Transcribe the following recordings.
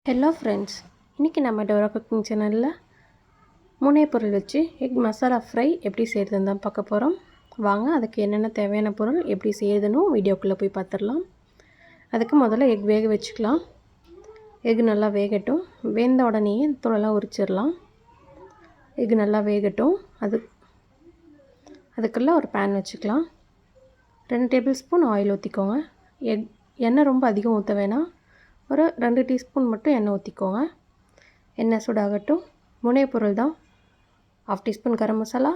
Hello friends, இன்றைக்கி நம்ம Dora cooking சேனலில் 3 பொருள் வச்சு எக் மசாலா ஃப்ரை எப்படி செய்கிறதுன்னு தான் பார்க்க போகிறோம். வாங்க, அதுக்கு என்னென்ன தேவையான பொருள் எப்படி செய்யுதுன்னு வீடியோக்குள்ளே போய் பார்த்துடலாம். அதுக்கு முதல்ல எக் வேக வச்சுக்கலாம். எக் நல்லா வேகட்டும். வெந்த உடனேயே தோலெல்லாம் உரிச்சிடலாம். எக் நல்லா வேகட்டும். அதுக்குள்ளே ஒரு பேன் வச்சுக்கலாம். 2 டேபிள் ஸ்பூன் ஆயில் ஊற்றிக்கோங்க. எண்ணெய் ரொம்ப அதிகம் ஊற்ற வேணாம். ஒரு 2 டீஸ்பூன் மட்டும் எண்ணெய் ஊற்றிக்கோங்க. எண்ணெய் சூடாகட்டும். 3 பொருள் தான். 1/2 டீஸ்பூன் கரம் மசாலா,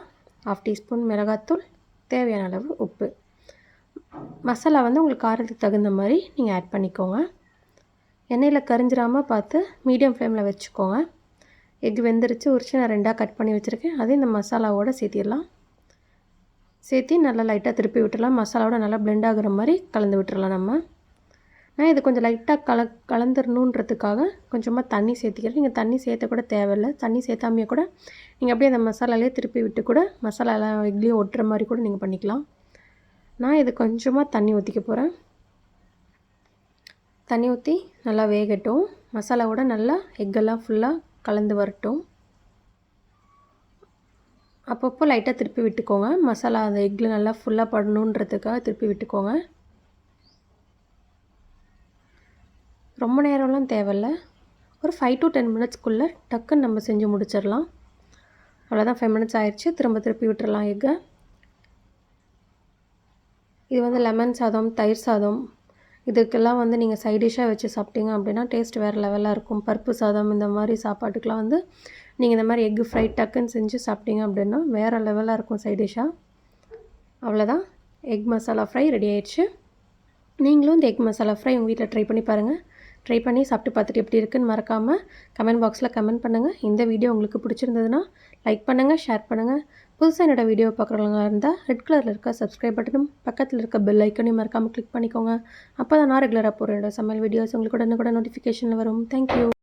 1/2 டீஸ்பூன் மிளகாத்தூள், தேவையான அளவு உப்பு. மசாலா உங்களுக்கு காரத்துக்கு தகுந்த மாதிரி நீங்கள் ஆட் பண்ணிக்கோங்க. எண்ணெயில் கரிஞ்சிடாமல் பார்த்து மீடியம் ஃப்ளேமில் வச்சுக்கோங்க. எக் வெந்துருச்சு. உரிச்சு நான் 2ஆக கட் பண்ணி வச்சுருக்கேன். அதே இந்த மசாலாவோடு சேர்த்திடலாம். சேர்த்தி நல்லா லைட்டாக திருப்பி விட்டுடலாம். மசாலாவோட நல்லா பிளெண்ட் ஆகுற மாதிரி கலந்து விட்டுடலாம். நான் இது கொஞ்சம் லைட்டாக கலந்துடணுன்றதுக்காக கொஞ்சமாக தண்ணி சேர்த்திக்கிறேன். நீங்கள் தண்ணி சேர்த்த கூட தேவையில்லை. தண்ணி சேர்த்தாமையே கூட நீங்கள் அப்படியே அந்த மசாலாலே திருப்பி விட்டு கூட மசாலாலாம் எக்லேயும் ஒட்டுற மாதிரி கூட நீங்கள் பண்ணிக்கலாம். நான் இது கொஞ்சமாக தண்ணி ஊற்றிக்க போகிறேன். தண்ணி ஊற்றி நல்லா வேகட்டும். மசாலாவோட நல்லா எக்கெல்லாம் ஃபுல்லாக கலந்து வரட்டும். அப்பப்போ லைட்டாக திருப்பி விட்டுக்கோங்க. மசாலா அந்த எக்கில் நல்லா ஃபுல்லாக படணுன்றதுக்காக திருப்பி விட்டுக்கோங்க. ரொம்ப நேரம்லாம் தேவையில்ல. ஒரு 5 to 10 மினிட்ஸ்க்குள்ளே டக்குன்னு நம்ம செஞ்சு முடிச்சிடலாம். அவ்வளோதான், 5 மினிட்ஸ் ஆயிடுச்சு. திருப்பி விட்டுறலாம் எக்கை. இது லெமன் சாதம், தயிர் சாதம், இதுக்கெல்லாம் நீங்கள் சைட் டிஷ்ஷாக வச்சு சாப்பிட்டீங்க அப்படின்னா டேஸ்ட் வேறு லெவலாக இருக்கும். பருப்பு சாதம் இந்த மாதிரி சாப்பாட்டுக்கெலாம் நீங்கள் இந்த மாதிரி எக்கு ஃப்ரை டக்குன்னு செஞ்சு சாப்பிட்டீங்க அப்படின்னா வேறு லெவலாக இருக்கும் சைட் டிஷ்ஷாக. அவ்வளோதான், எக் மசாலா ஃப்ரை ரெடி ஆயிடுச்சு. நீங்களும் இந்த எக் மசாலா ஃப்ரை உங்கள் வீட்டில் ட்ரை பண்ணி பாருங்கள். ட்ரை பண்ணி சாப்பிட்டு பார்த்துட்டு எப்படி இருக்குன்னு மறக்காமல் கமெண்ட் பாக்ஸில் கமெண்ட் பண்ணுங்கள். இந்த வீடியோ உங்களுக்கு பிடிச்சிருந்ததுன்னா லைக் பண்ணுங்கள், ஷேர் பண்ணுங்கள். புதுசாக என்னோடய வீடியோ பார்க்குறவங்களா இருந்தால் ரெட் கலரில் இருக்க சப்ஸ்கிரைப் பட்டனும் பக்கத்தில் இருக்க பெல் ஐக்கனையும் மறக்காமல் கிளிக் பண்ணிக்கோங்க. அப்போ தான் நான் ரெகுலராக போகிற என்னோட சமையல் வீடியோஸ் உங்களுக்கு கூட நோட்டிஃபிகேஷனில் வரும். தேங்க்யூ.